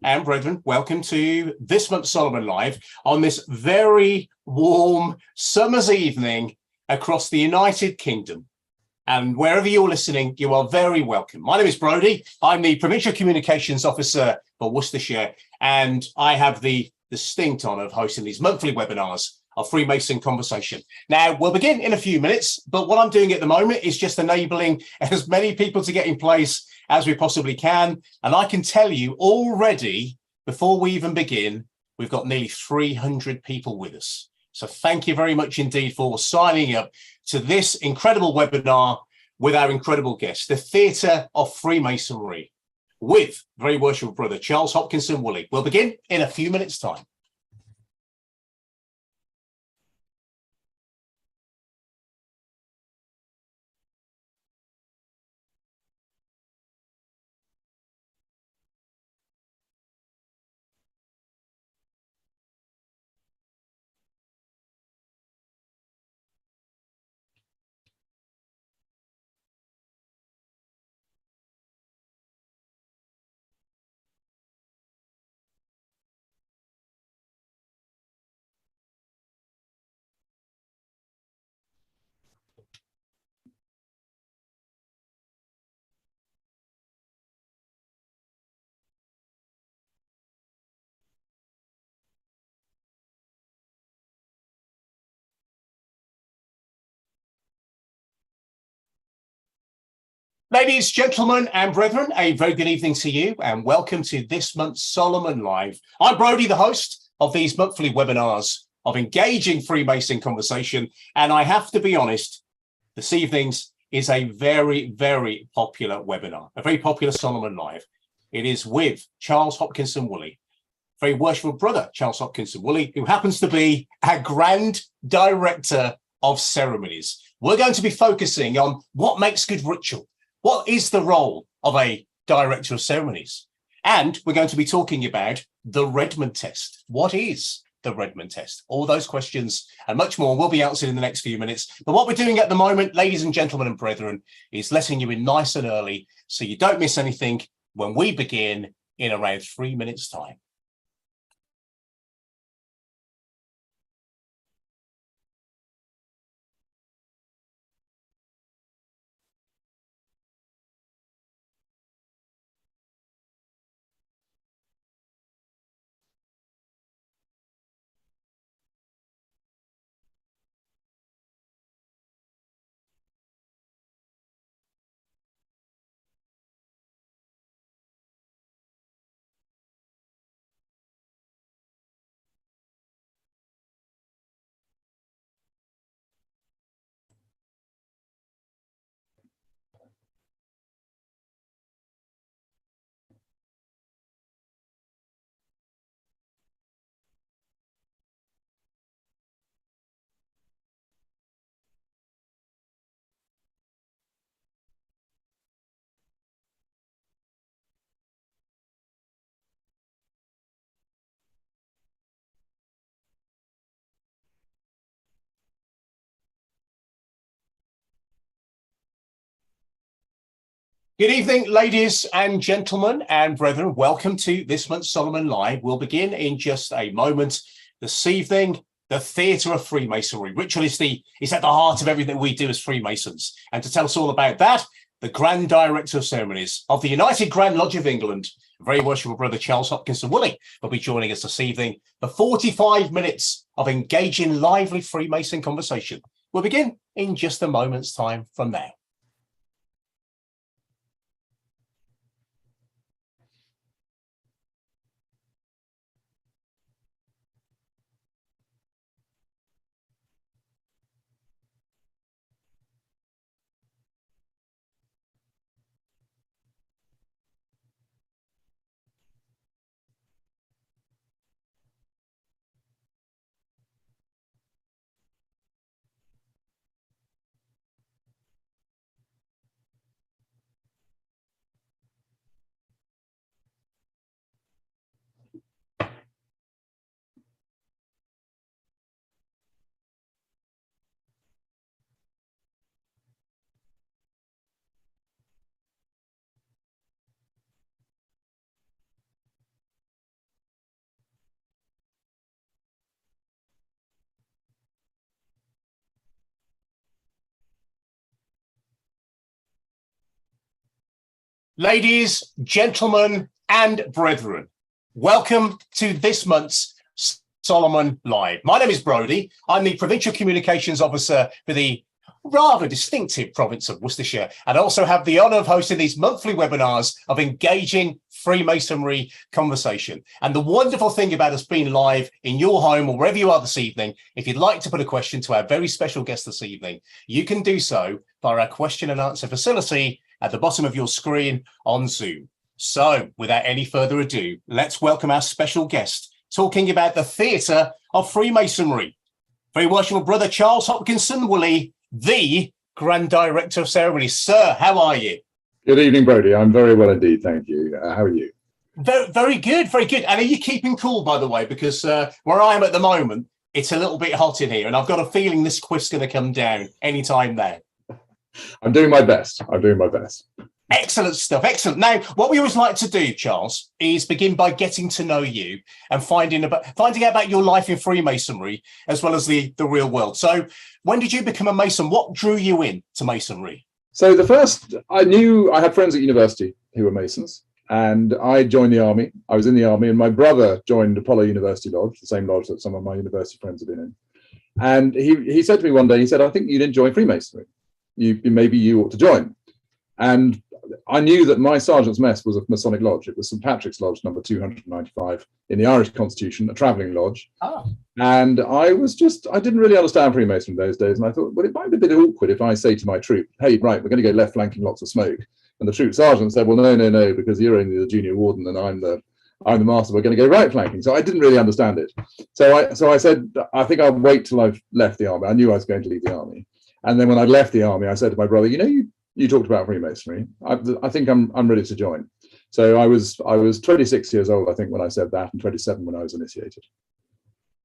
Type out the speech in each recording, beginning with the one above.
and brethren, welcome to this month's Solomon Live on this very warm summer's evening across the United Kingdom. And wherever you're listening, you are very welcome. My name is Brodie. I'm the Provincial Communications Officer for Worcestershire, and I have the distinct honour of hosting these monthly webinars of Freemason Conversation. Now, we'll begin in a few minutes, but what I'm doing at the moment is just enabling as many people to get in place as we possibly can. And I can tell you already, before we even begin, we've got nearly 300 people with us. So thank you very much indeed for signing up to this incredible webinar with our incredible guest, the Theatre of Freemasonry, with very worshipful brother Charles Hopkinson Woolley. We'll begin in a few minutes' time. Ladies, gentlemen, and brethren, a very good evening to you, and welcome to this month's Solomon Live. I'm Brodie, the host of these monthly webinars of engaging Freemason conversation, and I have to be honest, this evening's is a very, very popular webinar, a very popular Solomon Live. It is with Charles Hopkinson Woolley, very worshipful brother Charles Hopkinson Woolley, who happens to be our Grand Director of Ceremonies. We're going to be focusing on what makes good ritual. What is the role of a Director of Ceremonies? And we're going to be talking about the Redmond test. What is the Redmond test? All those questions and much more will be answered in the next few minutes. But what we're doing at the moment, ladies and gentlemen and brethren, is letting you in nice and early so you don't miss anything when we begin in around 3 minutes' time. Good evening, ladies and gentlemen and brethren. Welcome to this month's Solomon Live. We'll begin in just a moment. This evening, the Theatre of Freemasonry. Ritual is at the heart of everything we do as Freemasons. And to tell us all about that, the Grand Director of Ceremonies of the United Grand Lodge of England, very worshipful brother Charles Hopkinson Woolley, will be joining us this evening for 45 minutes of engaging, lively Freemason conversation. We'll begin in just a moment's time from now. Ladies, gentlemen, and brethren, welcome to this month's Solomon Live. My name is Brodie. I'm the Provincial Communications Officer for the rather distinctive province of Worcestershire, and I also have the honour of hosting these monthly webinars of engaging Freemasonry conversation. And the wonderful thing about us being live in your home or wherever you are this evening, if you'd like to put a question to our very special guest this evening, you can do so via our question and answer facility at the bottom of your screen on Zoom. So without any further ado, let's welcome our special guest talking about the theatre of Freemasonry. Very worshipful brother Charles Hopkinson Woolley, the Grand Director of Ceremonies. Sir, how are you? Good evening, Brodie. I'm very well indeed, thank you. How are you? Very good, very good. And are you keeping cool, by the way? Because where I am at the moment, it's a little bit hot in here, and I've got a feeling this quiff's going to come down anytime now. I'm doing my best. Excellent stuff. Excellent. Now, what we always like to do, Charles, is begin by getting to know you and finding out about your life in Freemasonry as well as the real world. So, when did you become a Mason? What drew you in to Masonry? So I had friends at university who were Masons, and I joined the army. I was in the army, and my brother joined Apollo University Lodge, the same lodge that some of my university friends have been in. And he said to me one day, he said, "I think you'd enjoy Freemasonry. Maybe you ought to join." And I knew that my sergeant's mess was a Masonic lodge. It was St. Patrick's Lodge, number 295 in the Irish Constitution, a travelling lodge. Oh. And I didn't really understand Freemasonry in those days. And I thought, well, it might be a bit awkward if I say to my troop, "Hey, right, we're going to go left flanking lots of smoke." And the troop sergeant said, "Well, no, because you're only the junior warden and I'm the master. We're going to go right flanking." So I didn't really understand it. So I said, "I think I'll wait till I've left the army." I knew I was going to leave the army. And then when I left the army, I said to my brother, you talked about Freemasonry. I think I'm ready to join. So I was 26 years old, I think, when I said that, and 27 when I was initiated.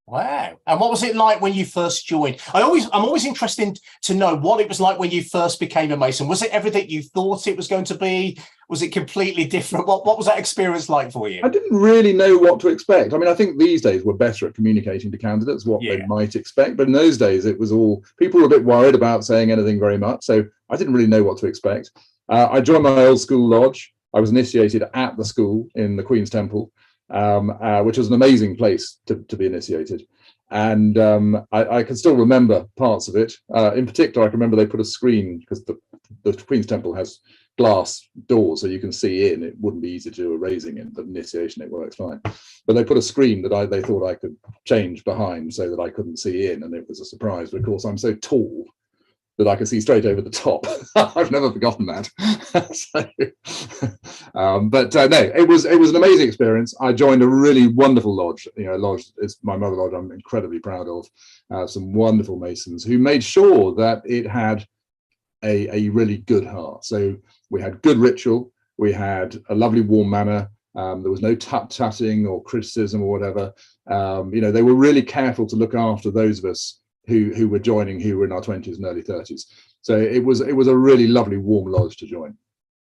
Wow. And what was it like when you first joined? I'm always interested to know what it was like when you first became a Mason. Was it everything you thought it was going to be? Was it completely different? What was that experience like for you? I didn't really know what to expect. I mean, I think these days we're better at communicating to candidates what they might expect. But in those days, it was all, people were a bit worried about saying anything very much. So I didn't really know what to expect. I joined my old school lodge. I was initiated at the school in the Queen's Temple, which was an amazing place to be initiated. And I can still remember parts of it. In particular, I can remember they put a screen, because the Queen's Temple has glass doors so you can see in. It wouldn't be easy to do a raising in, but initiation it works fine. But they put a screen that they thought I could change behind so that I couldn't see in, and it was a surprise. But of course, I'm so tall that I could see straight over the top. I've never forgotten that. No, it was an amazing experience. I joined a really wonderful lodge. Lodge is my mother lodge. I'm incredibly proud of. Some wonderful Masons who made sure that it had a really good heart. So we had good ritual. We had a lovely warm manner. There was no tut-tutting or criticism or whatever. They were really careful to look after those of us who were joining, who were in our 20s and early 30s. So it was a really lovely, warm lodge to join.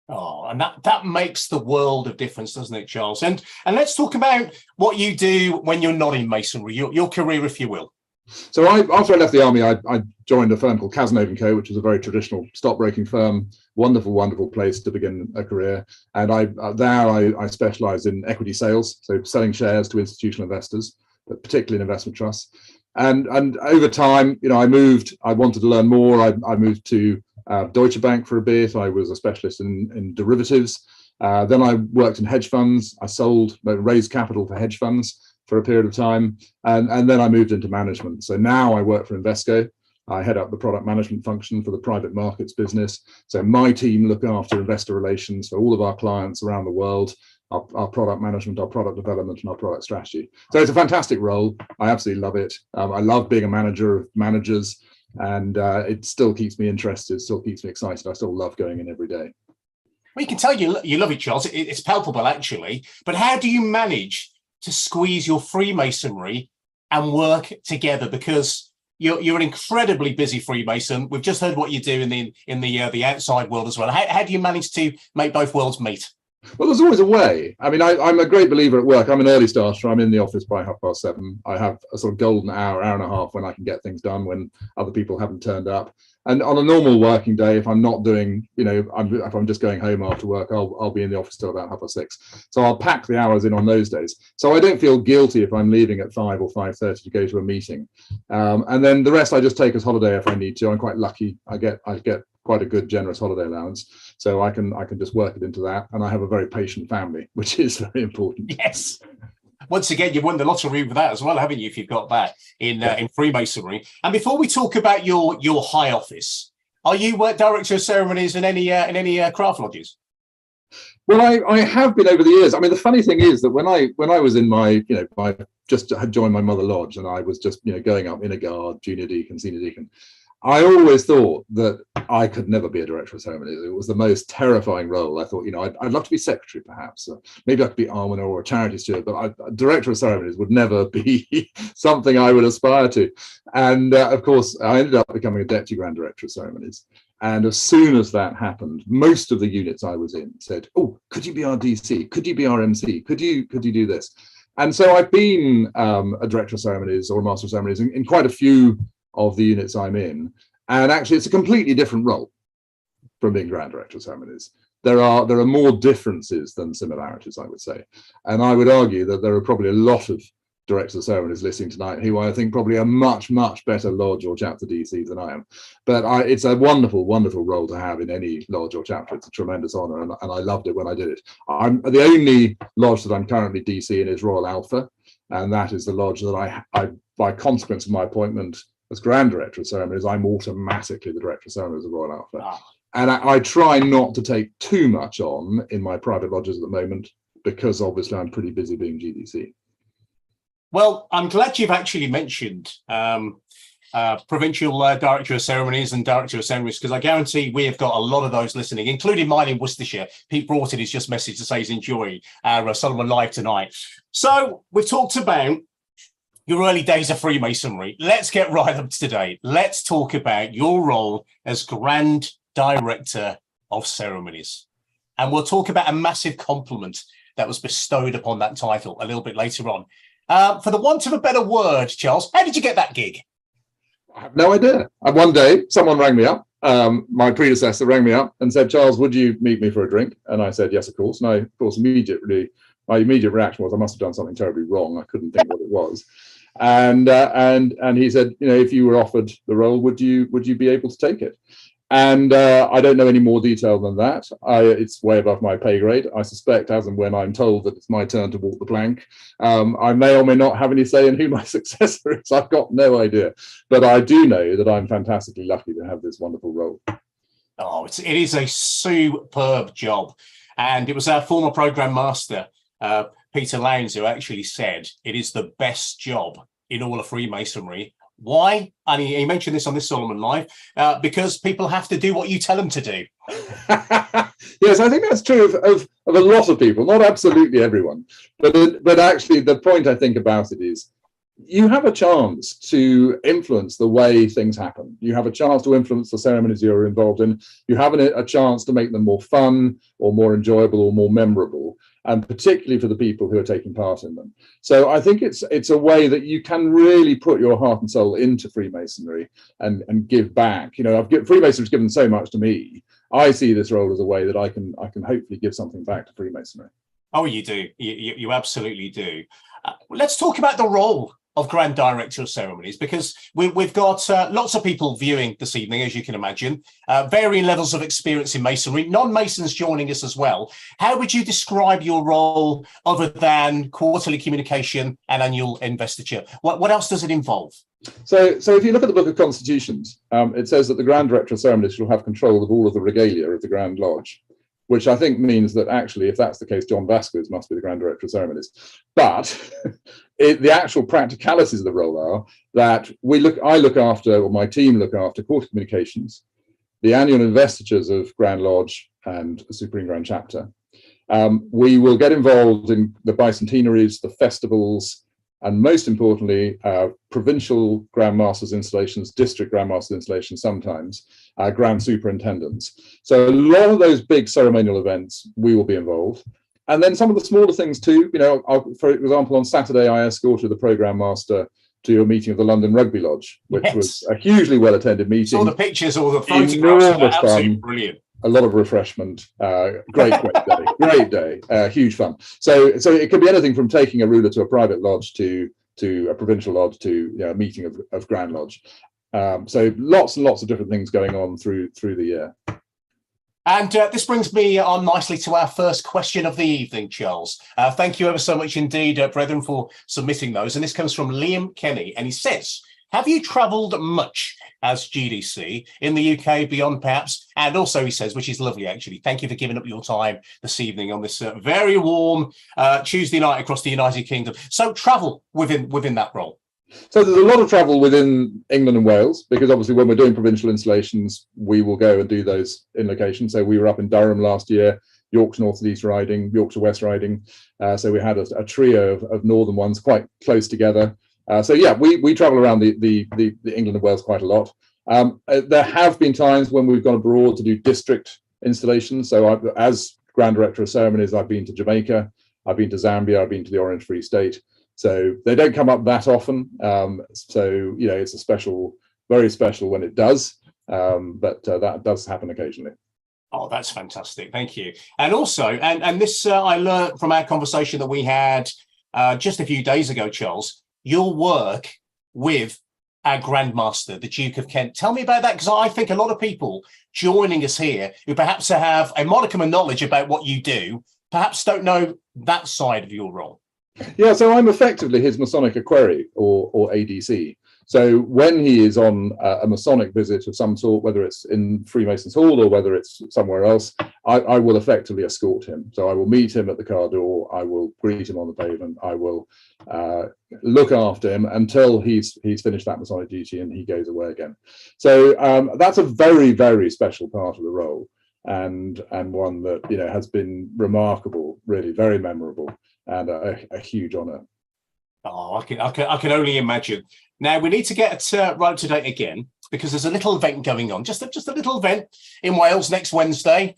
Oh, and that makes the world of difference, doesn't it, Charles? And let's talk about what you do when you're not in Masonry, your career, if you will. So after I left the army, I joined a firm called Cazenove & Co., which was a very traditional stockbroking firm. Wonderful, wonderful place to begin a career. And I specialised in equity sales, so selling shares to institutional investors, but particularly in investment trusts. And over time, I moved. I wanted to learn more. I moved to Deutsche Bank for a bit. I was a specialist in derivatives. Then I worked in hedge funds. I raised capital for hedge funds for a period of time. And then I moved into management. So now I work for Invesco. I head up the product management function for the private markets business. So my team look after investor relations for all of our clients around the world. Our product management, our product development, and our product strategy. So it's a fantastic role. I absolutely love it. I love being a manager of managers, and it still keeps me interested, still keeps me excited. I still love going in every day. Well, you can tell you love it, Charles. It's palpable, actually. But how do you manage to squeeze your Freemasonry and work together? Because you're an incredibly busy Freemason. We've just heard what you do in the outside world as well. How do you manage to make both worlds meet? Well, there's always a way. I mean, I'm a great believer at work. I'm an early starter. I'm in the office by 7:30. I have a sort of golden hour, hour and a half when I can get things done when other people haven't turned up. And on a normal working day, if I'm not doing, if I'm just going home after work, I'll be in the office till about 6:30. So I'll pack the hours in on those days. So I don't feel guilty if I'm leaving at 5 or 5:30 to go to a meeting. And then the rest I just take as holiday if I need to. I'm quite lucky. I get quite a good generous holiday allowance, so I can just work it into that. And I have a very patient family, which is very important. Yes. Once again, you've won the lottery with that as well, haven't you? If you've got that in Freemasonry. And before we talk about your high office, are you director of ceremonies in any craft lodges? Well, I have been over the years. I mean, the funny thing is that when I was in my I just had joined my mother lodge, and I was just going up inner guard, junior deacon, senior deacon. I always thought that I could never be a director of ceremonies. It was the most terrifying role. I thought, I'd love to be secretary, perhaps. Maybe I could be almoner or a charity steward, but director of ceremonies would never be something I would aspire to. And of course, I ended up becoming a deputy grand director of ceremonies. And as soon as that happened, most of the units I was in said, "Oh, could you be our DC? Could you be our MC? Could you do this?" And so I've been a director of ceremonies or a master of ceremonies in quite a few of the units I'm in, and actually it's a completely different role from being grand director of ceremonies. There are more differences than similarities, I would say, and I would argue that there are probably a lot of directors of ceremonies listening tonight who I think probably are much better lodge or chapter DCs than I am. But it's a wonderful role to have in any lodge or chapter. It's a tremendous honor, and I loved it when I did it. I'm the only lodge that I'm currently DC in is Royal Alpha, and that is the lodge that I by consequence of my appointment as Grand Director of Ceremonies, I'm automatically the Director of Ceremonies of Royal Alpha. Wow. And I try not to take too much on in my private lodges at the moment, because obviously I'm pretty busy being GDC. Well, I'm glad you've actually mentioned Provincial Director of Ceremonies and Director of Ceremonies, because I guarantee we have got a lot of those listening, including mine in Worcestershire. Pete Broughton has just messaged to say he's enjoying our Solomon Live tonight. So we've talked about your early days of Freemasonry. Let's get right up to date. Let's talk about your role as Grand Director of Ceremonies. And we'll talk about a massive compliment that was bestowed upon that title a little bit later on. For the want of a better word, Charles, how did you get that gig? I have no idea. One day, someone rang me up. My predecessor rang me up and said, "Charles, would you meet me for a drink?" And I said, "Yes, of course." And of course, my immediate reaction was I must have done something terribly wrong. I couldn't think what it was. And he said, if you were offered the role, would you be able to take it? And I don't know any more detail than that. It's way above my pay grade. I suspect, as and when I'm told that it's my turn to walk the plank, I may or may not have any say in who my successor is. I've got no idea. But I do know that I'm fantastically lucky to have this wonderful role. Oh, it is a superb job. And it was our former program master, Peter Lowndes, who actually said it is the best job in all of Freemasonry. Why? And he mentioned this on this Solomon Live, because people have to do what you tell them to do. Yes, I think that's true of a lot of people, not absolutely everyone. But actually, the point I think about it is you have a chance to influence the way things happen. You have a chance to influence the ceremonies you're involved in. You have a chance to make them more fun or more enjoyable or more memorable, and particularly for the people who are taking part in them. So I think it's a way that you can really put your heart and soul into Freemasonry and give back. Freemasonry's given so much to me. I see this role as a way that I can hopefully give something back to Freemasonry. Oh, you do. You absolutely do. Let's talk about the role of Grand Director of Ceremonies, because we've got lots of people viewing this evening, as you can imagine, varying levels of experience in Masonry, non-Masons joining us as well. How would you describe your role other than quarterly communication and annual investiture? What else does it involve? So if you look at the Book of Constitutions, it says that the Grand Director of Ceremonies shall have control of all of the regalia of the Grand Lodge, which I think means that actually, if that's the case, John Vasquez must be the Grand Director of Ceremonies. But the actual practicalities of the role are that I look after, or my team look after, quarter communications, the annual investitures of Grand Lodge and Supreme Grand Chapter. We will get involved in the bicentenaries, the festivals, and most importantly, provincial grandmasters installations, district grandmasters installations, sometimes grand superintendents. So a lot of those big ceremonial events, we will be involved. And then some of the smaller things too, for example, on Saturday, I escorted the programme master to a meeting of the London Rugby Lodge, which was a hugely well-attended meeting. Saw the pictures or the photographs, absolutely brilliant. A lot of refreshment, great day, huge fun. So it could be anything from taking a ruler to a private lodge to a provincial lodge to a meeting of Grand Lodge. So lots and lots of different things going on through the year. And this brings me on nicely to our first question of the evening, Charles. Thank you ever so much indeed, brethren, for submitting those. And this comes from Liam Kenny, and he says, have you travelled much as GDC in the UK, beyond perhaps? And also, he says, which is lovely, actually, thank you for giving up your time this evening on this very warm Tuesday night across the United Kingdom. So travel within that role. So there's a lot of travel within England and Wales, because obviously when we're doing provincial installations, we will go and do those in location. So we were up in Durham last year, Yorkshire North and East Riding, Yorkshire West Riding. So we had a trio of northern ones quite close together. So yeah, we travel around the England and Wales quite a lot. There have been times when we've gone abroad to do district installations. So as Grand Director of Ceremonies, I've been to Jamaica, I've been to Zambia, I've been to the Orange Free State. So they don't come up that often. So, it's very special when it does. But that does happen occasionally. Oh, that's fantastic. Thank you. And also, and this I learned from our conversation that we had just a few days ago, Charles, your work with our Grandmaster, the Duke of Kent. Tell me about that, because I think a lot of people joining us here who perhaps have a modicum of knowledge about what you do, perhaps don't know that side of your role. Yeah, so I'm effectively his Masonic equerry or ADC. So when he is on a Masonic visit of some sort, whether it's in Freemasons Hall or whether it's somewhere else, I will effectively escort him. So I will meet him at the car door, I will greet him on the pavement, I will look after him until he's finished that Masonic duty and he goes away again. So that's a very, very special part of the role, and one that has been remarkable, really very memorable, and a huge honour. Oh, I can only imagine. Now we need to get right up to date again, because there's a little event going on, just a little event in Wales next Wednesday.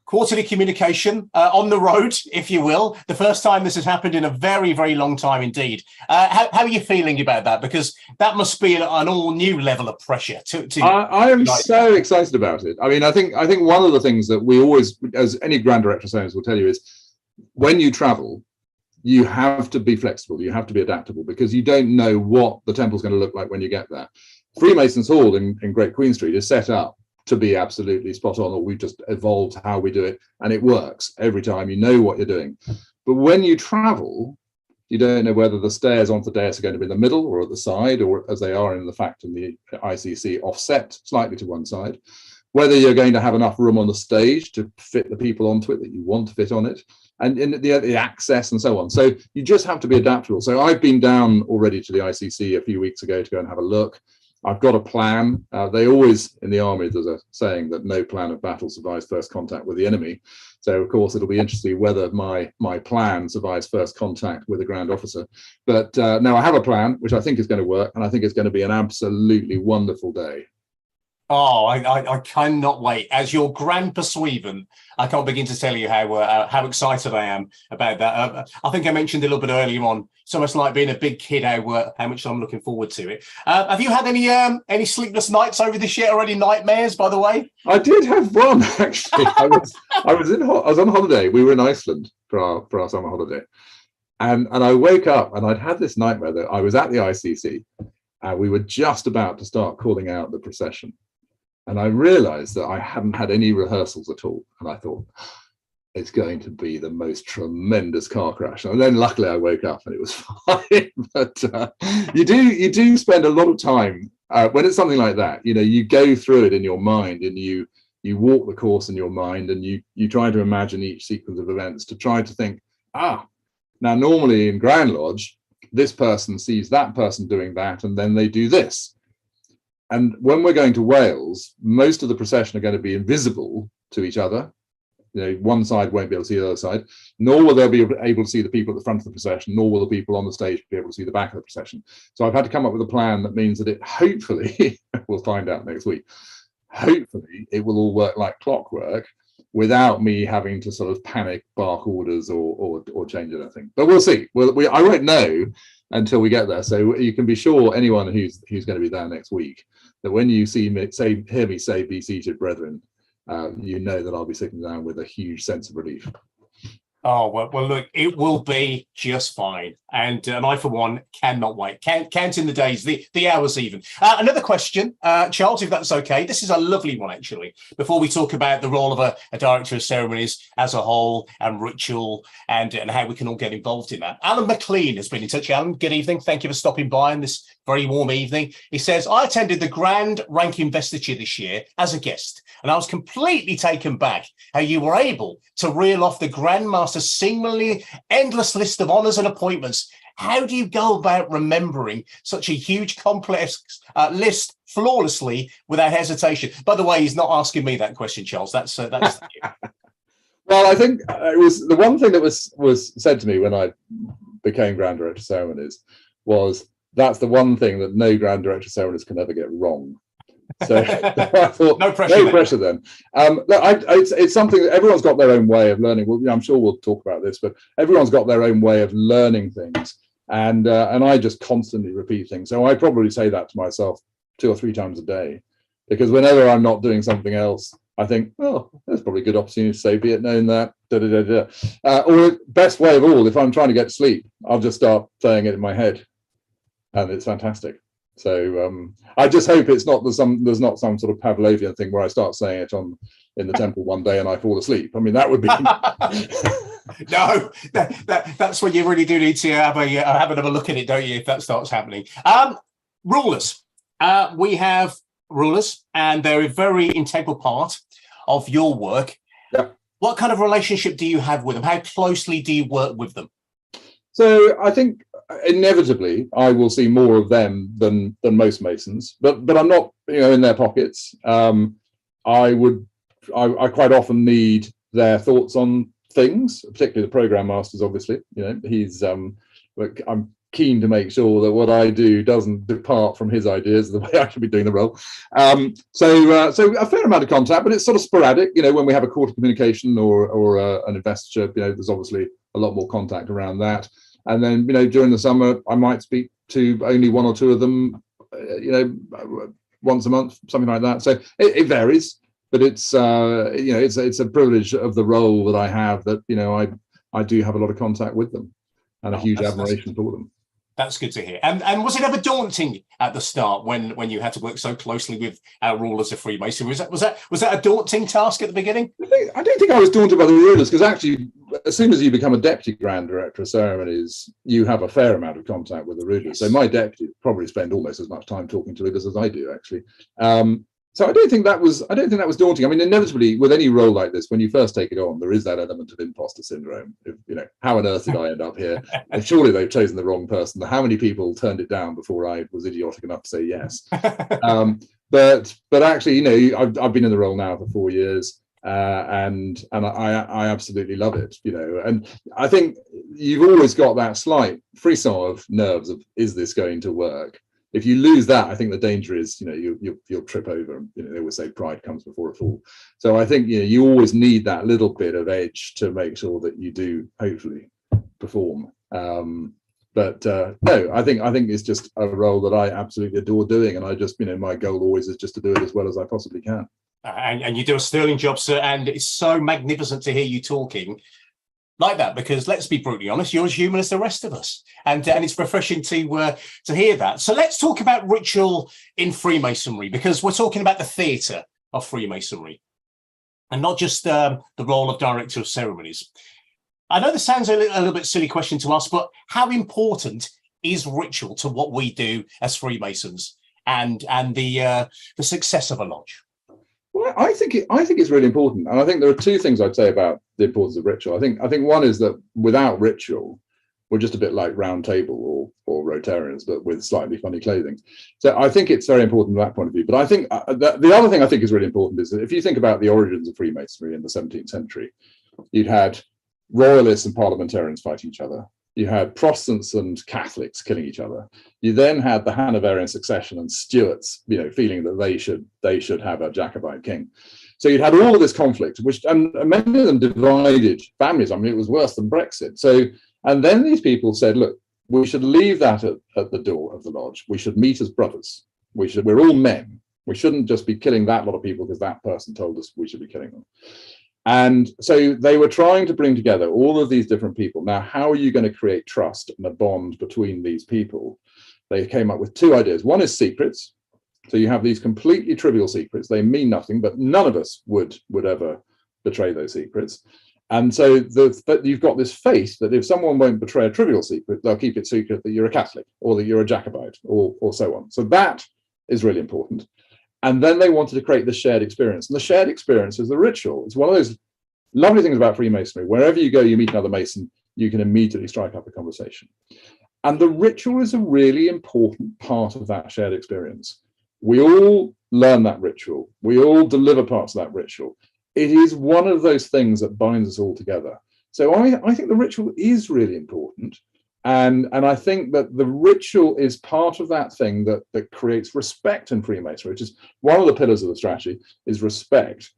Quarterly communication on the road, if you will. The first time this has happened in a very, very long time indeed. How are you feeling about that? Because that must be an all new level of pressure. I am so excited about it. I mean, I think one of the things that we always, as any Grand Director Ceremonies will tell you, is when you travel, you have to be flexible, you have to be adaptable, because you don't know what the temple's going to look like when you get there. Freemasons Hall in Great Queen Street is set up to be absolutely spot on, or we've just evolved how we do it, and it works every time. You know what you're doing. But when you travel, you don't know whether the stairs onto the dais are going to be in the middle or at the side, or as they are in the fact in the ICC, offset slightly to one side, whether you're going to have enough room on the stage to fit the people onto it that you want to fit on it, and in the access and so on. So you just have to be adaptable. So I've been down already to the ICC a few weeks ago to go and have a look. I've got a plan. They always, in the army, there's a saying that no plan of battle survives first contact with the enemy. So, of course, it'll be interesting whether my plan survives first contact with a Grand Officer. But now I have a plan, which I think is going to work, and I think it's going to be an absolutely wonderful day. Oh, I cannot wait. As your Grand Pursuivant, I can't begin to tell you how excited I am about that. I think I mentioned a little bit earlier on, it's almost like being a big kid, how much I'm looking forward to it. Have you had any sleepless nights over this year, or any nightmares, by the way? I did have one, actually. I was on holiday. We were in Iceland for our summer holiday. And I woke up and I'd had this nightmare that I was at the ICC and we were just about to start calling out the procession. And I realized that I hadn't had any rehearsals at all. And I thought, it's going to be the most tremendous car crash. And then luckily I woke up and it was fine. But you do spend a lot of time when it's something like that. You go through it in your mind, and you walk the course in your mind, and you try to imagine each sequence of events to try to think, now normally in Grand Lodge, this person sees that person doing that, and then they do this. And when we're going to Wales, most of the procession are going to be invisible to each other. one side won't be able to see the other side, nor will they be able to see the people at the front of the procession, nor will the people on the stage be able to see the back of the procession. So I've had to come up with a plan that means that it hopefully, we'll find out next week, hopefully it will all work like clockwork without me having to sort of panic, bark orders or change anything. But we'll see. I won't know until we get there. So you can be sure, anyone who's going to be there next week, that when you hear me say, "Be seated, brethren," you know that I'll be sitting down with a huge sense of relief. Oh, well, look, it will be just fine. And I, for one, cannot wait. Counting the days, the hours even. Another question, Charles, if that's okay. This is a lovely one, actually. Before we talk about the role of a director of ceremonies as a whole and ritual and how we can all get involved in that. Alan McLean has been in touch. Alan, good evening. Thank you for stopping by on this very warm evening. He says, I attended the Grand Rank Investiture this year as a guest, and I was completely taken back how you were able to reel off the Grandmaster's seemingly endless list of honours and appointments. How do you go about remembering such a huge, complex list flawlessly without hesitation? By the way, he's not asking me that question, Charles. That's Well, I think it was the one thing that was said to me when I became Grand Director of Ceremonies was, that's the one thing that no Grand Director of Ceremonies can ever get wrong. So I thought, no pressure then. Look, it's something that everyone's got their own way of learning. Well, I'm sure we'll talk about this, but everyone's got their own way of learning things, and I just constantly repeat things. So I probably say that to myself 2 or 3 times a day, because whenever I'm not doing something else, I think, oh, there's probably a good opportunity to say, be it known that, or best way of all, if I'm trying to get to sleep, I'll just start saying it in my head, and it's fantastic. So I just hope it's not there's not some sort of Pavlovian thing where I start saying it in the temple one day and I fall asleep. I mean, that would be no. That's when you really do need to have another look at it, don't you? If that starts happening. Rulers. We have rulers, and they're a very integral part of your work. Yeah. What kind of relationship do you have with them? How closely do you work with them? So I think inevitably I will see more of them than most Masons, but I'm not, in their pockets. I quite often need their thoughts on things, particularly the program masters. Obviously, I'm keen to make sure that what I do doesn't depart from his ideas of the way I should be doing the role. So a fair amount of contact, but it's sort of sporadic. When we have a court of communication or an investiture, there's obviously a lot more contact around that. And then, during the summer, I might speak to only 1 or 2 of them, once a month, something like that. So it varies, but it's a privilege of the role that I have that, I do have a lot of contact with them and a huge admiration for them. That's good to hear. And was it ever daunting at the start when you had to work so closely with our rulers of Freemasonry? Was that a daunting task at the beginning? I don't think I was daunted by the rulers, because actually, as soon as you become a deputy Grand Director of Ceremonies, you have a fair amount of contact with the rulers. So my deputy probably spend almost as much time talking to rulers as I do, actually. So I don't think that was daunting. I mean, inevitably, with any role like this, when you first take it on, there is that element of imposter syndrome. How on earth did I end up here? And surely they've chosen the wrong person. How many people turned it down before I was idiotic enough to say yes? But actually, I've been in the role now for 4 years, and I absolutely love it. And I think you've always got that slight frisson of nerves of, is this going to work? If you lose that, I think the danger is, you'll trip over. They always say pride comes before a fall. So I think, you always need that little bit of edge to make sure that you do hopefully perform. No, I think it's just a role that I absolutely adore doing, and I just, my goal always is just to do it as well as I possibly can. And you do a sterling job, sir. And it's so magnificent to hear you talking like that, because let's be brutally honest, you're as human as the rest of us, and it's refreshing to hear that. So let's talk about ritual in Freemasonry, because we're talking about the theatre of Freemasonry and not just the role of director of ceremonies. I know this sounds a little bit silly question to ask, but how important is ritual to what we do as Freemasons and the success of a lodge? Well, I think it's really important, and I think there are 2 things I'd say about the importance of ritual. I think one is that without ritual, We're just a bit like Round Table or Rotarians, but with slightly funny clothing. So I think it's very important from that point of view. But I think the other thing I think is really important is that if you think about the origins of Freemasonry in the 17th century, you'd had royalists and parliamentarians fighting each other. You had Protestants and Catholics killing each other. You then had the Hanoverian succession and Stuarts, feeling that they should have a Jacobite king. So you'd had all of this conflict, which and many of them divided families. I mean, it was worse than Brexit. And then these people said, look, we should leave that at the door of the lodge. We should meet as brothers. We're all men. We shouldn't just be killing that lot of people because that person told us we should be killing them. And so they were trying to bring together all of these different people. Now, how are you going to create trust and a bond between these people? They came up with two ideas. One is secrets. So you have these completely trivial secrets. They mean nothing, but none of us would ever betray those secrets. And so you've got this faith that if someone won't betray a trivial secret, they'll keep it secret that you're a Catholic or that you're a Jacobite or so on. So that is really important. And then they wanted to create the shared experience. And the shared experience is the ritual. It's one of those lovely things about Freemasonry. Wherever you go, you meet another Mason, you can immediately strike up a conversation. And the ritual is a really important part of that shared experience. We all learn that ritual. We all deliver parts of that ritual. It is one of those things that binds us all together. So I think the ritual is really important. And I think that the ritual is part of that thing that creates respect in Freemasonry, which is one of the pillars of the strategy, is respect.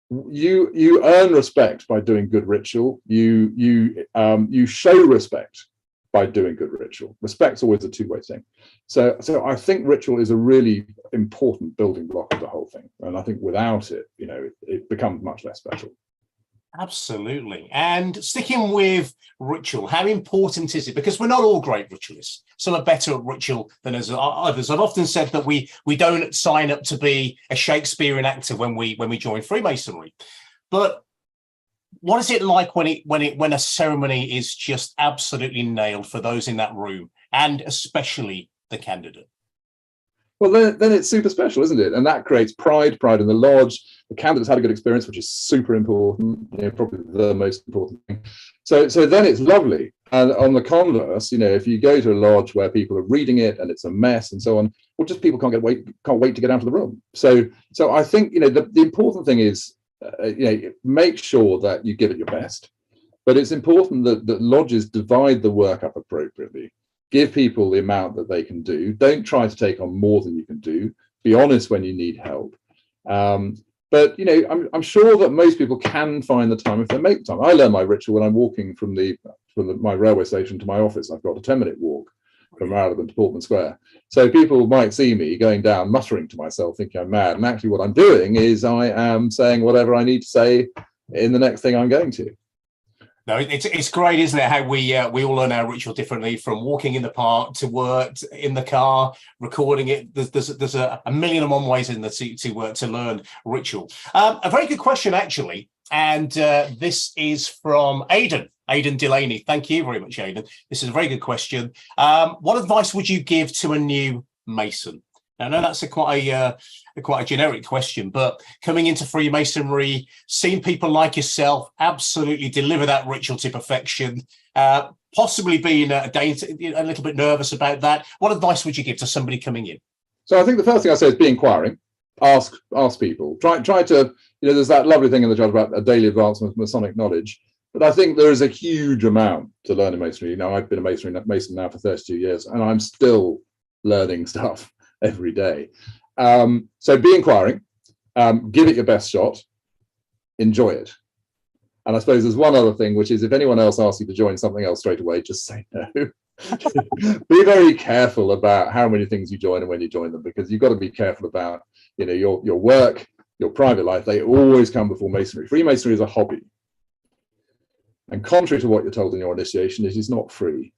You earn respect by doing good ritual. You show respect by doing good ritual. Respect's always a two-way thing. So I think ritual is a really important building block of the whole thing. And I think without it, it becomes much less special. Absolutely. And sticking with ritual, how important is it? Because we're not all great ritualists. Some are better at ritual than others. I've often said that we don't sign up to be a Shakespearean actor when we join Freemasonry. But what is it like when a ceremony is just absolutely nailed for those in that room, and especially the candidate? Well, then it's super special, isn't it? And that creates pride in the lodge. The candidate's had a good experience, which is super important, probably the most important thing. So then it's lovely. And on the converse, if you go to a lodge where people are reading it and it's a mess and so on, well, just people can't wait to get out of the room. So I think the important thing is make sure that you give it your best. But it's important that lodges divide the work up appropriately. Give people the amount that they can do. Don't try to take on more than you can do. Be honest when you need help. But I'm sure that most people can find the time if they make the time. I learn my ritual when I'm walking from my railway station to my office. I've got a 10-minute walk from Marylebone to Portman Square. So people might see me going down, muttering to myself, thinking I'm mad. And actually what I'm doing is I am saying whatever I need to say in the next thing I'm going to. No, it's great, isn't it? How we all learn our ritual differently, from walking in the park to work, in the car, recording it. There's a million and one ways in the to learn ritual. A very good question, actually, and this is from Aidan Delaney. Thank you very much, Aidan. This is a very good question. What advice would you give to a new Mason? Now, I know that's quite a generic question, but coming into Freemasonry, seeing people like yourself absolutely deliver that ritual to perfection, possibly being a little bit nervous about that, what advice would you give to somebody coming in? So I think the first thing I say is be inquiring. Ask people. Try to, there's that lovely thing in the job about a daily advancement of Masonic knowledge. But I think there is a huge amount to learn in Masonry. I've been a Mason now for 32 years, and I'm still learning stuff every day. So be inquiring, give it your best shot, enjoy it. And I suppose there's one other thing, which is if anyone else asks you to join something else straight away, just say no. Be very careful about how many things you join and when you join them, because you've got to be careful about your work, your private life. They always come before Masonry. Freemasonry is a hobby. And contrary to what you're told in your initiation, it is not free.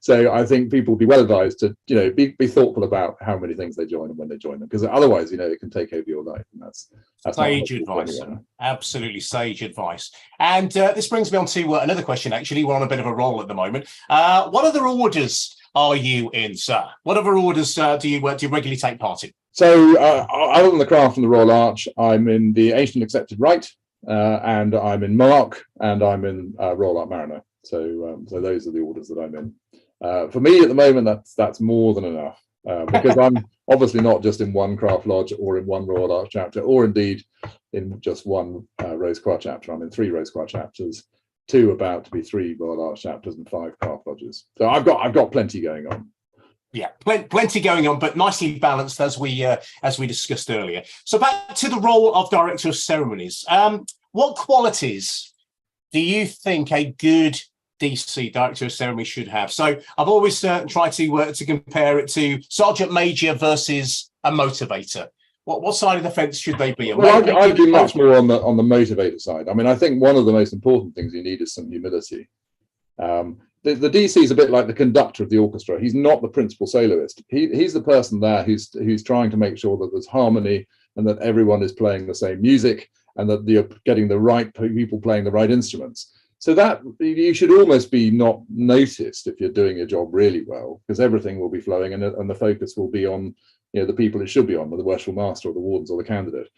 So I think people will be well advised to be thoughtful about how many things they join and when they join them, because otherwise it can take over your life, and that's sage advice. Absolutely sage advice. And this brings me on to another question. Actually, we're on a bit of a roll at the moment. What other orders are you in, sir? What other orders do you regularly take part in? So other than the Craft and the Royal Arch, I'm in the Ancient Accepted Rite, and I'm in Mark, and I'm in Royal Art Mariner. So those are the orders that I'm in. For me at the moment, that's more than enough, because I'm obviously not just in one craft lodge or in one Royal Arch chapter, or indeed in just one Rose Croix chapter. I'm in 3 Rose Croix chapters, 2 about to be 3 Royal Arch chapters, and 5 craft lodges. So I've got plenty going on. Yeah, plenty going on, but nicely balanced as we discussed earlier. So back to the role of Director of Ceremonies. What qualities do you think a good DC Director of Ceremony should have? So I've always tried to compare it to Sergeant Major versus a motivator. What side of the fence should they be on? Well, I'd be much more on the motivator side. I mean, I think one of the most important things you need is some humility. The DC is a bit like the conductor of the orchestra. He's not the principal soloist. He's the person there who's trying to make sure that there's harmony and that everyone is playing the same music and that you're getting the right people playing the right instruments. So that you should almost be not noticed if you're doing your job really well, because everything will be flowing and the focus will be on the people it should be on, the worshipful master or the wardens or the candidate.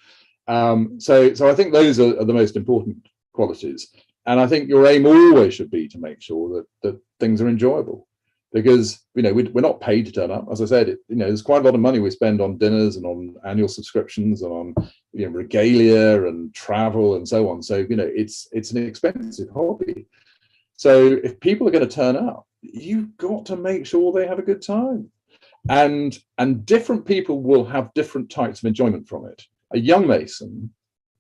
So I think those are the most important qualities. And I think your aim always should be to make sure that things are enjoyable, because we're not paid to turn up. As I said, there's quite a lot of money we spend on dinners and on annual subscriptions and on regalia and travel and so on. So it's an expensive hobby. So if people are going to turn up, you've got to make sure they have a good time. And different people will have different types of enjoyment from it. A young Mason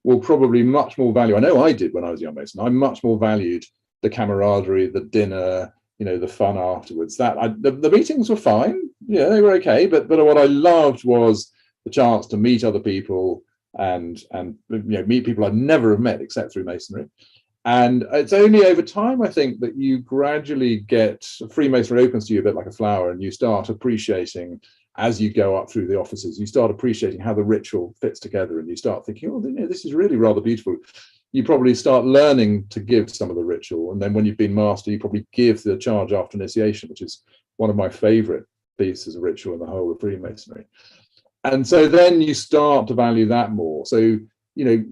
will probably much more value. I know I did when I was a young Mason. I much more valued the camaraderie, the dinner, the fun afterwards. The meetings were fine. Yeah, they were okay. But what I loved was the chance to meet other people and meet people I'd never have met except through Masonry. And it's only over time, I think, that you gradually get Freemasonry opens to you a bit like a flower, and you start appreciating as you go up through the offices. You start appreciating how the ritual fits together, and you start thinking, oh, this is really rather beautiful. You probably start learning to give some of the ritual, and then when you've been master, you probably give the charge after initiation, which is one of my favorite pieces of ritual in the whole of Freemasonry. And so then you start to value that more. So you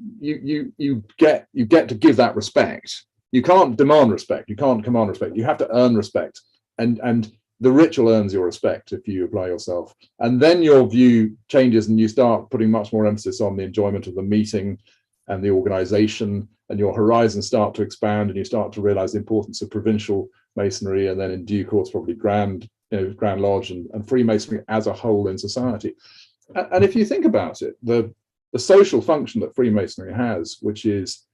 get to give that respect. You can't demand respect. You can't command respect. You have to earn respect, and the ritual earns your respect if you apply yourself. And then your view changes, and you start putting much more emphasis on the enjoyment of the meeting and the organization, and your horizons start to expand, and you start to realize the importance of provincial Masonry, and then in due course probably Grand Lodge and Freemasonry as a whole in society. And if you think about it, the social function that Freemasonry has, which is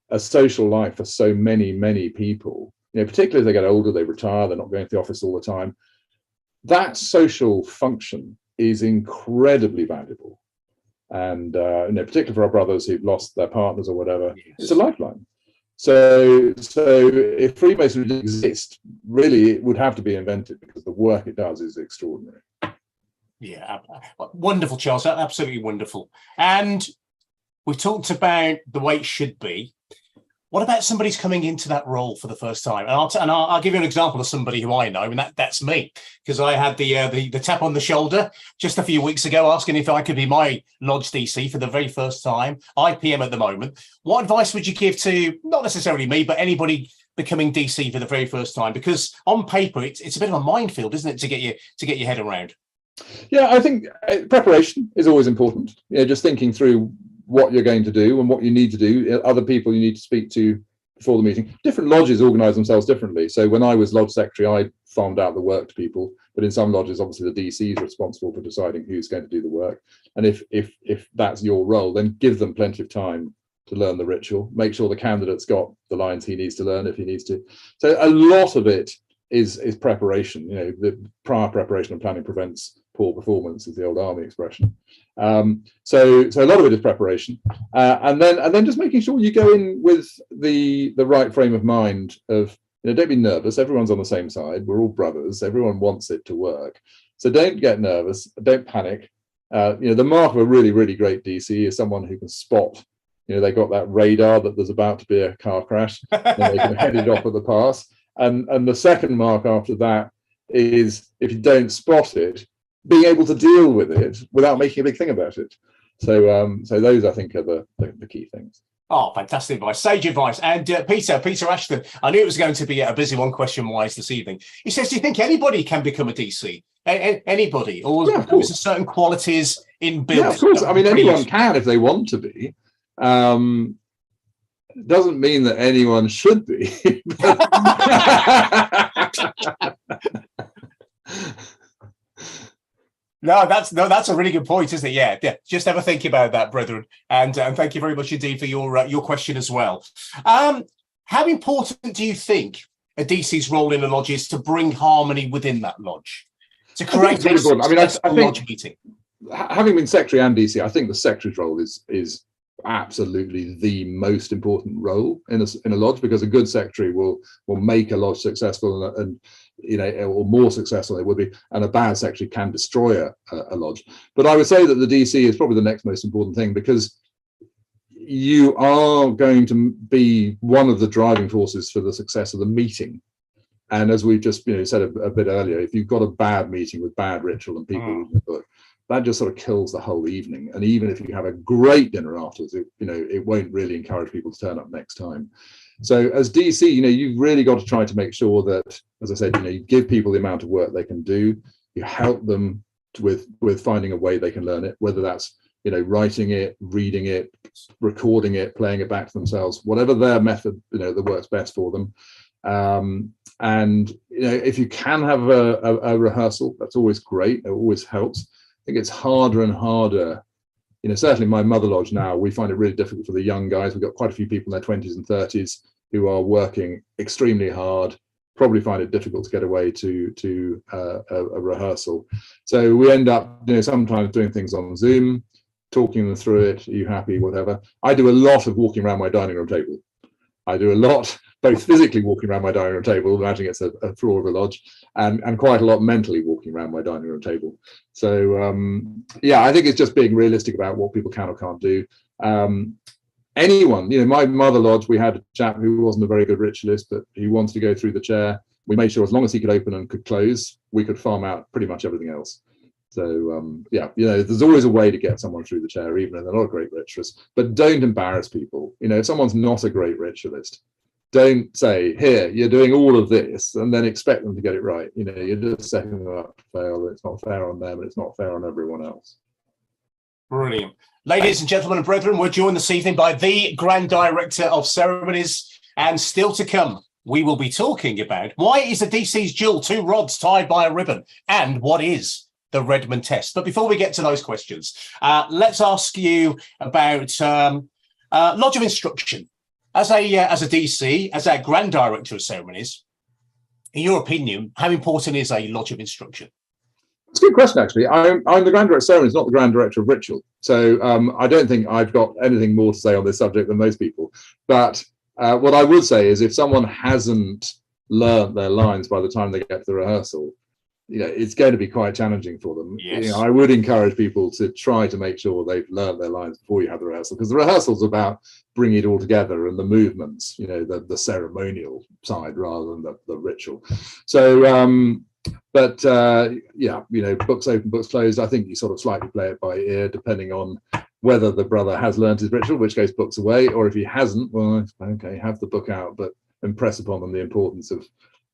a social life for so many people, particularly as they get older, they retire, they're not going to the office all the time. That social function is incredibly valuable. And particularly for our brothers who've lost their partners or whatever, yes, it's a lifeline. So if Freemasonry didn't exist, really it would have to be invented, because the work it does is extraordinary. Yeah, wonderful, Charles. Absolutely wonderful. And we talked about the way it should be. What about somebody's coming into that role for the first time? And I'll give you an example of somebody who I know, and that's me, because I had the tap on the shoulder just a few weeks ago asking if I could be my Lodge DC for the very first time. IPM at the moment. What advice would you give to, not necessarily me, but anybody becoming DC for the very first time? Because on paper, it's a bit of a minefield, isn't it, to get your head around? Yeah, I think preparation is always important. Just thinking through what you're going to do and what you need to do, other people you need to speak to before the meeting. Different lodges organize themselves differently. So when I was lodge secretary, I farmed out the work to people, but in some lodges, obviously the DC is responsible for deciding who's going to do the work. And if that's your role, then give them plenty of time to learn the ritual. Make sure the candidate's got the lines he needs to learn if he needs to. So a lot of it is preparation. The prior preparation and planning prevents poor performance, is the old army expression. So a lot of it is preparation, and then just making sure you go in with the right frame of mind of, don't be nervous. Everyone's on the same side. We're all brothers. Everyone wants it to work. So don't get nervous. Don't panic. The mark of a really, really great DC is someone who can spot. They got that radar that there's about to be a car crash, and they can head it off at the pass. And the second mark after that is, if you don't spot it, being able to deal with it without making a big thing about it. So those, I think, are the key things. Oh, fantastic advice. Sage advice. And Peter Ashton, I knew it was going to be a busy one question-wise this evening. He says, do you think anybody can become a DC? Anybody? Or Yeah, of is there course. certain qualities inbuilt? Yeah, of course. I mean, anyone useful? can if they want to be. Doesn't mean that anyone should be. No, that's a really good point, isn't it? Yeah, yeah. Just have a think about that, brethren. And thank you very much indeed for your question as well. How important do you think a DC's role in a lodge is to bring harmony within that lodge, to create really important. I mean, I think lodge meeting? Having been secretary and DC, I think the secretary's role is absolutely the most important role in a lodge, because a good secretary will make a lodge successful and or more successful than it would be, and a bad secretary can destroy a lodge. But I would say that the DC is probably the next most important thing, because you are going to be one of the driving forces for the success of the meeting. And as we've just said a bit earlier, if you've got a bad meeting with bad ritual and people reading the book, that just sort of kills the whole evening. And even if you have a great dinner afterwards, it won't really encourage people to turn up next time. So as DC, you've really got to try to make sure that, as I said, you give people the amount of work they can do. You help them with finding a way they can learn it, whether that's writing it, reading it, recording it, playing it back to themselves, whatever their method that works best for them. And if you can have a rehearsal, that's always great. It always helps. I think it's harder and harder. Certainly my mother lodge now, we find it really difficult for the young guys. We've got quite a few people in their 20s and 30s who are working extremely hard, probably find it difficult to get away to a rehearsal. So we end up sometimes doing things on Zoom, talking them through it. Are you happy? Whatever. I do a lot of walking around my dining room table. I do a lot, both physically walking around my dining room table, imagining it's a floor of a lodge, and quite a lot mentally walking around my dining room table. So yeah, I think it's just being realistic about what people can or can't do. Anyone, my mother lodge, we had a chap who wasn't a very good ritualist, but he wanted to go through the chair. We made sure as long as he could open and could close, we could farm out pretty much everything else. So yeah, there's always a way to get someone through the chair, even if they're not a great ritualist. But don't embarrass people. If someone's not a great ritualist, don't say, here, you're doing all of this, and then expect them to get it right. You're just setting them up to fail. It's not fair on them, and it's not fair on everyone else. Brilliant. Ladies and gentlemen and brethren, we're joined this evening by the Grand Director of Ceremonies, and still to come, we will be talking about why is the DC's jewel two rods tied by a ribbon, and what is the Redmond test. But before we get to those questions, let's ask you about Lodge of Instruction. As a DC, as a Grand Director of Ceremonies, in your opinion, how important is a Lodge of Instruction? It's a good question, actually. I'm the Grand Director of Ceremonies, not the Grand Director of Ritual. So I don't think I've got anything more to say on this subject than most people. But what I would say is if someone hasn't learnt their lines by the time they get to the rehearsal, it's going to be quite challenging for them. Yes. I would encourage people to try to make sure they've learned their lines before you have the rehearsal, because the rehearsal's about bringing it all together and the movements, the ceremonial side rather than the ritual. So, but yeah, books open, books closed. I think you sort of slightly play it by ear, depending on whether the brother has learned his ritual, which case books away, or if he hasn't, well, okay, have the book out, but impress upon them the importance of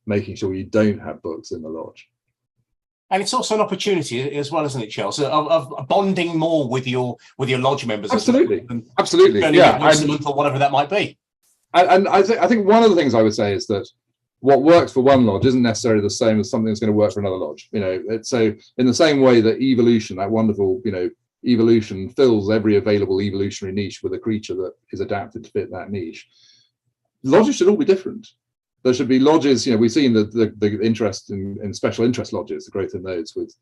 making sure you don't have books in the lodge. And it's also an opportunity as well, isn't it, Chelsea, of bonding more with your lodge members. Absolutely, well, absolutely. Yeah, once a month or whatever that might be. And I think one of the things I would say is that what works for one lodge isn't necessarily the same as something that's going to work for another lodge. So in the same way that evolution, that wonderful, evolution fills every available evolutionary niche with a creature that is adapted to fit that niche. Lodges should all be different. There should be lodges, we've seen the interest in special interest lodges, the growth in those with,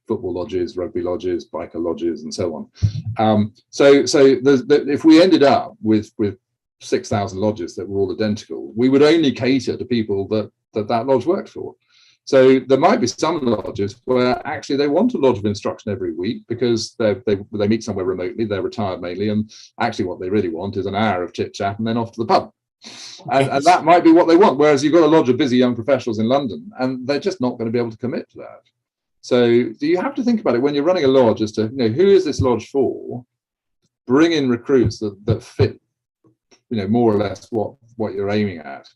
football lodges, rugby lodges, biker lodges, and so on. So if we ended up with 6,000 lodges that were all identical, we would only cater to people that lodge worked for. So there might be some lodges where actually they want a lodge of instruction every week because they meet somewhere remotely, they're retired mainly, and actually what they really want is an hour of chit chat and then off to the pub. And that might be what they want. Whereas you've got a lodge of busy young professionals in London, and they're just not going to be able to commit to that. So you have to think about it when you're running a lodge as to who is this lodge for? Bring in recruits that fit more or less what you're aiming at.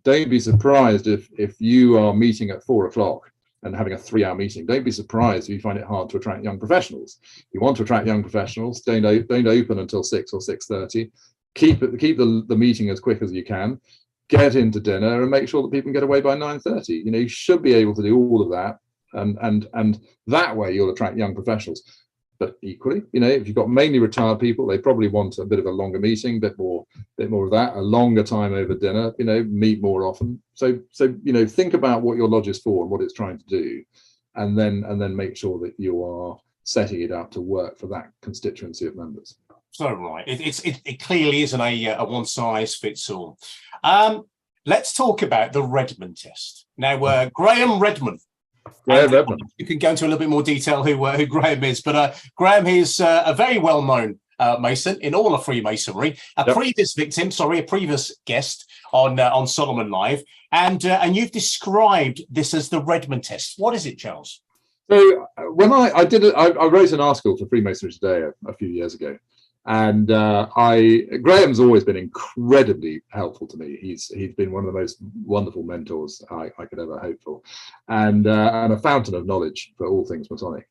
Don't be surprised if you are meeting at 4 o'clock and having a 3-hour meeting. Don't be surprised if you find it hard to attract young professionals. If you want to attract young professionals, don't open until 6 or 6:30. Keep the meeting as quick as you can. Get into dinner and make sure that people can get away by 9:30. You should be able to do all of that, and that way you'll attract young professionals. But equally, if you've got mainly retired people, they probably want a bit of a longer meeting, bit more of that, a longer time over dinner, meet more often. So think about what your lodge is for and what it's trying to do, and then make sure that you are setting it up to work for that constituency of members. So right, it clearly isn't a one size fits all. Let's talk about the Redmond test. Now, Graham Redmond. You can go into a little bit more detail who Graham is, but Graham is a very well-known Mason in all of Freemasonry, a previous guest on Solomon Live, and you've described this as the Redmond test. What is it, Charles? So when I wrote an article for Freemasonry Today a few years ago, and Graham's always been incredibly helpful to me. He's been one of the most wonderful mentors I could ever hope for, and a fountain of knowledge for all things Masonic.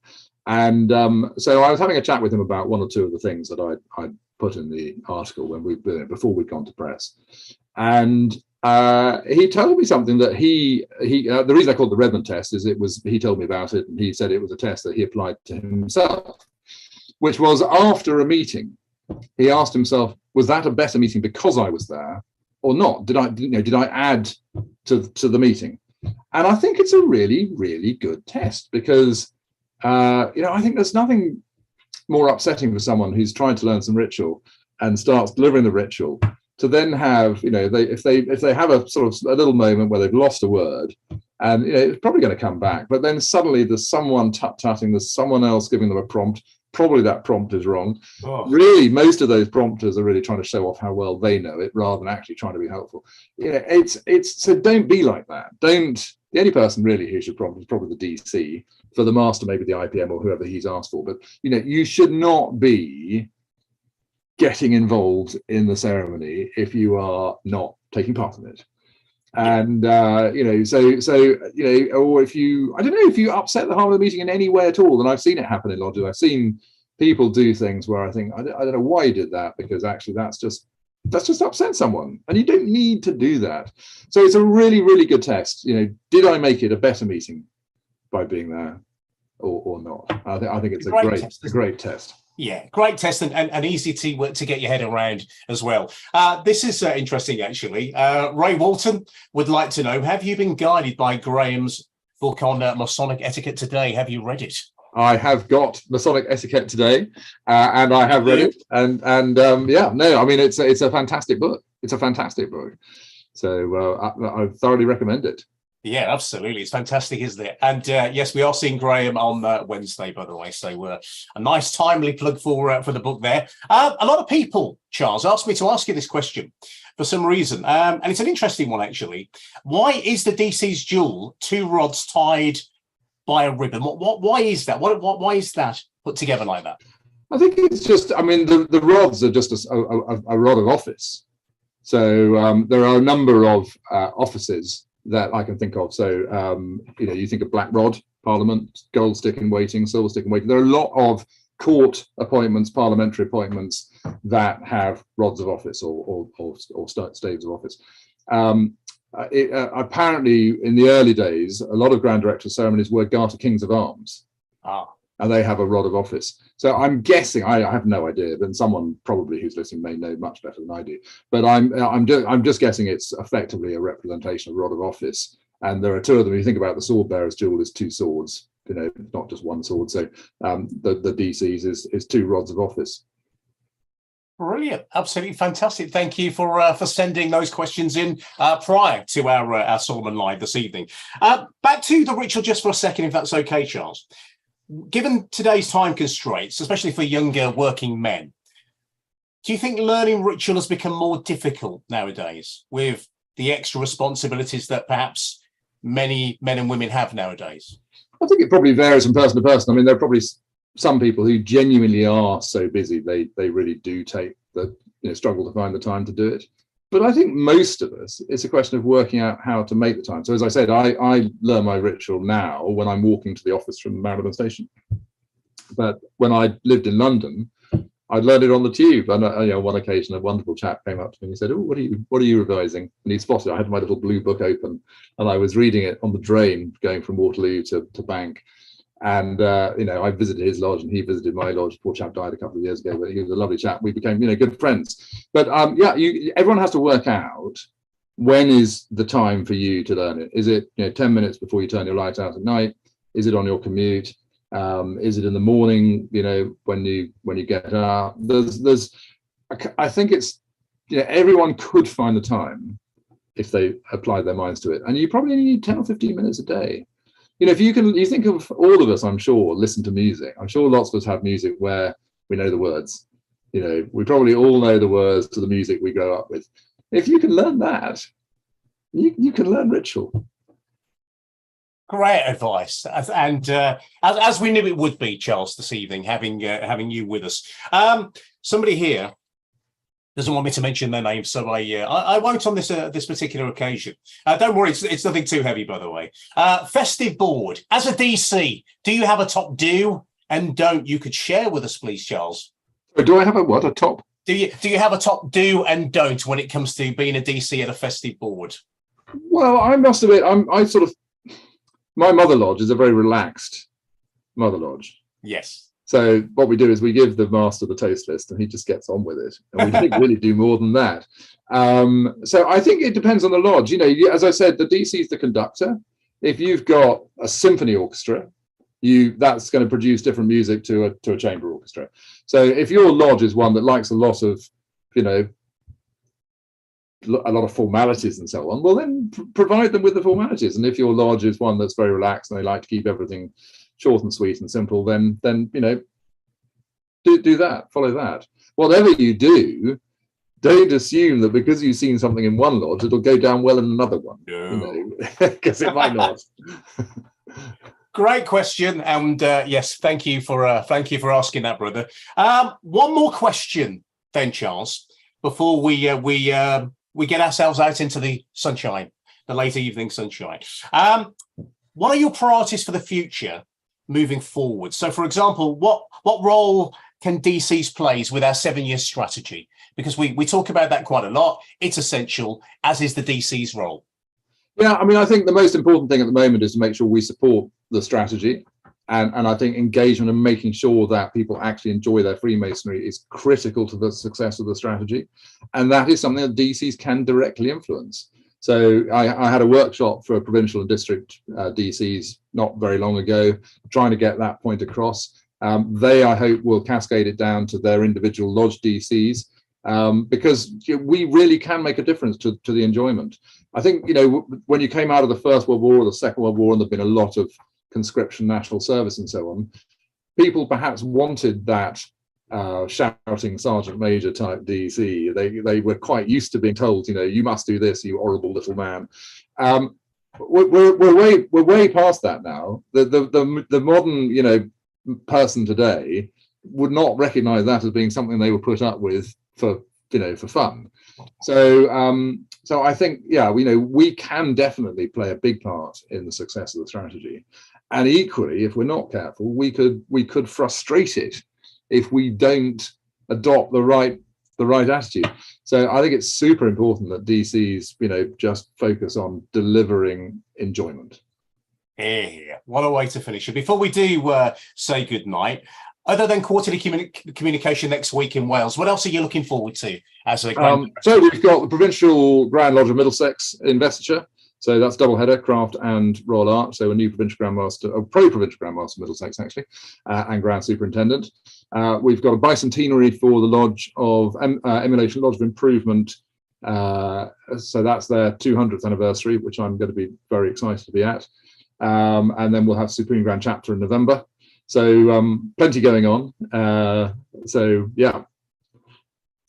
And so I was having a chat with him about one or two of the things that I'd put in the article before we'd gone to press, and he told me something that the reason I called it the Redmond test is he told me about it, and he said it was a test that he applied to himself, which was after a meeting. He asked himself, was that a better meeting because I was there or not? Did I add to the meeting? And I think it's a really, really good test because, I think there's nothing more upsetting for someone who's trying to learn some ritual and starts delivering the ritual to then have, if they have a sort of a little moment where they've lost a word, and it's probably going to come back, but then suddenly there's someone tut-tutting, there's someone else giving them a prompt. Probably that prompt is wrong. Oh. Really, most of those prompters are really trying to show off how well they know it rather than actually trying to be helpful. So don't be like that. The only person really who should prompt is probably the DC. For the master, maybe the IPM or whoever he's asked for. But you should not be getting involved in the ceremony if you are not taking part in it. And or if you upset the harm of the meeting in any way at all, then I've seen it happen in lodges. I've seen people do things where I think I don't know why you did that, because actually that's just upset someone, and you don't need to do that. So it's a really, really good test. Did I make it a better meeting by being there or not? I think it's a great test. Yeah, great test and easy to get your head around as well. This is interesting, actually. Ray Walton would like to know, have you been guided by Graham's book on Masonic etiquette today? Have you read it? I have got Masonic Etiquette Today, and I have read it. It's a fantastic book. It's a fantastic book. So I thoroughly recommend it. Yeah, absolutely. It's fantastic, isn't it? And yes, we are seeing Graham on Wednesday, by the way. So a nice timely plug for the book there. A lot of people, Charles, asked me to ask you this question for some reason. And it's an interesting one, actually. Why is the DC's jewel 2 rods tied by a ribbon? Why is that? Why is that put together like that? I think it's just, the rods are just a rod of office. So there are a number of offices that I can think of. So, you think of Black Rod, Parliament, Gold Stick in Waiting, Silver Stick in Waiting. There are a lot of court appointments, parliamentary appointments that have rods of office or staves of office. Apparently, in the early days, a lot of Grand Director ceremonies were Garter Kings of Arms. And they have a rod of office. So I'm guessing, I have no idea, but someone probably who's listening may know much better than I do. But I'm just guessing it's effectively a representation of rod of office. And there are 2 of them. You think about the sword bearer's jewel is 2 swords, not just 1 sword. So the DC's is 2 rods of office. Brilliant, absolutely fantastic. Thank you for sending those questions in prior to our Solomon Live this evening. Back to the ritual just for a second, if that's okay, Charles. Given today's time constraints, especially for younger working men, do you think learning ritual has become more difficult nowadays with the extra responsibilities that perhaps many men and women have nowadays? I think it probably varies from person to person. There are probably some people who genuinely are so busy they really do take the struggle to find the time to do it. But I think most of us, it's a question of working out how to make the time. So as I said, I learn my ritual now when I'm walking to the office from Marylebone Station. But when I lived in London, I'd learned it on the tube. And on one occasion, a wonderful chap came up to me and he said, "Oh, what are you revising?" And he spotted I had my little blue book open, and I was reading it on the train going from Waterloo to Bank. And I visited his lodge, and he visited my lodge. Poor chap died a couple of years ago, but he was a lovely chap. We became good friends. But everyone has to work out when is the time for you to learn it. Is it 10 minutes before you turn your light out at night? Is it on your commute? Is it in the morning? When you get up. I think it's everyone could find the time if they applied their minds to it, and you probably need 10 or 15 minutes a day. If you think of all of us, I'm sure, listen to music. I'm sure lots of us have music where we know the words. We probably all know the words to the music we grow up with. If you can learn that, you can learn ritual. Great advice, and as we knew it would be, Charles, this evening, having you with us. Somebody here doesn't want me to mention their name, so I won't on this particular occasion. Don't worry, it's nothing too heavy, by the way. Festive board. As a DC, do you have a top do and don't you could share with us, please, Charles? Do I have a what? A top? Do you have a top do and don't when it comes to being a DC at a festive board? Well, I must admit, my mother lodge is a very relaxed mother lodge. Yes. So what we do is we give the master the toast list, and he just gets on with it. And we don't really do more than that. So I think it depends on the lodge. As I said, the DC is the conductor. If you've got a symphony orchestra, that's going to produce different music to a chamber orchestra. So if your lodge is one that likes a lot of formalities and so on, well, then provide them with the formalities. And if your lodge is one that's very relaxed and they like to keep everything short and sweet and simple, then do that, follow that. Whatever you do, don't assume that because you've seen something in one lodge, it'll go down well in another one. Because it might not. Great question, and yes, thank you for asking that, brother. One more question, then, Charles, before we get ourselves out into the sunshine, the late evening sunshine. What are your priorities for the future moving forward? So, for example, what role can DCs play with our 7-year strategy? Because we talk about that quite a lot. It's essential, as is the DC's role. Yeah, I think the most important thing at the moment is to make sure we support the strategy. And I think engagement and making sure that people actually enjoy their Freemasonry is critical to the success of the strategy. And that is something that DCs can directly influence. So I had a workshop for provincial and district DCs not very long ago, trying to get that point across. They, I hope, will cascade it down to their individual lodge DCs, because we really can make a difference to the enjoyment. I think, when you came out of the First World War or the Second World War, and there've been a lot of conscription, national service and so on, people perhaps wanted that shouting sergeant major type DC. They were quite used to being told, you must do this, you horrible little man. We're way past that now. The modern person today would not recognize that as being something they were put up with for fun. So I think, we can definitely play a big part in the success of the strategy. And equally, if we're not careful, we could frustrate it if we don't adopt the right attitude. So I think it's super important that DCs, just focus on delivering enjoyment. Yeah, what a way to finish it. Before we do say goodnight, other than quarterly communication next week in Wales, what else are you looking forward to as a So we've got the Provincial Grand Lodge of Middlesex investiture. So that's double header, Craft and Royal Arch. So a new Provincial Grand Master, Pro-Provincial Grand Master Middlesex, actually, and Grand Superintendent. We've got a bicentenary for the Lodge of Emulation Lodge of Improvement. So that's their 200th anniversary, which I'm going to be very excited to be at. And then we'll have Supreme Grand Chapter in November. So plenty going on. So yeah.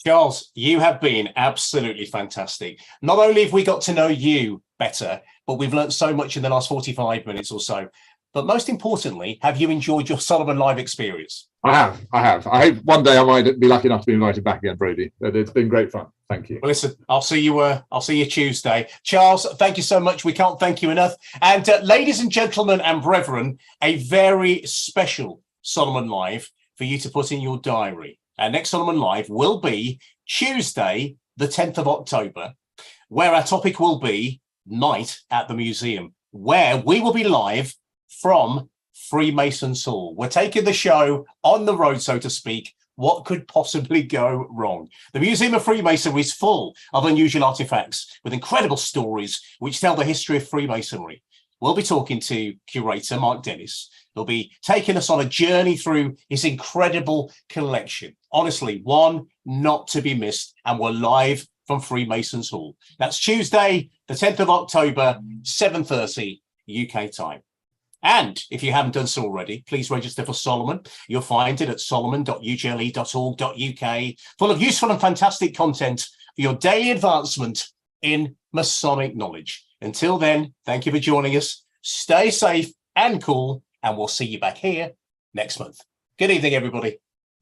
Charles, you have been absolutely fantastic. Not only have we got to know you better, but we've learned so much in the last 45 minutes or so. but most importantly, have you enjoyed your Solomon Live experience? I have. I hope one day I might be lucky enough to be invited back again, Brody. It's been great fun. Thank you. Well, listen, I'll see you Tuesday. Charles, thank you so much. We can't thank you enough. And ladies and gentlemen and brethren, a very special Solomon Live for you to put in your diary. Our next Solomon Live will be Tuesday, the 10th of October, where our topic will be Night at the Museum, where we will be live from Freemasons Hall. We're taking the show on the road, so to speak. What could possibly go wrong? The Museum of Freemasonry is full of unusual artifacts with incredible stories which tell the history of Freemasonry. We'll be talking to curator Mark Dennis. He'll be taking us on a journey through his incredible collection. Honestly, one not to be missed. And we're live from Freemasons Hall. That's Tuesday, the 10th of October, 7:30 UK time. And if you haven't done so already, please register for Solomon. You'll find it at solomon.ugle.org.uk, full of useful and fantastic content for your daily advancement in Masonic knowledge. Until then, thank you for joining us. Stay safe and cool, and we'll see you back here next month. Good evening, everybody.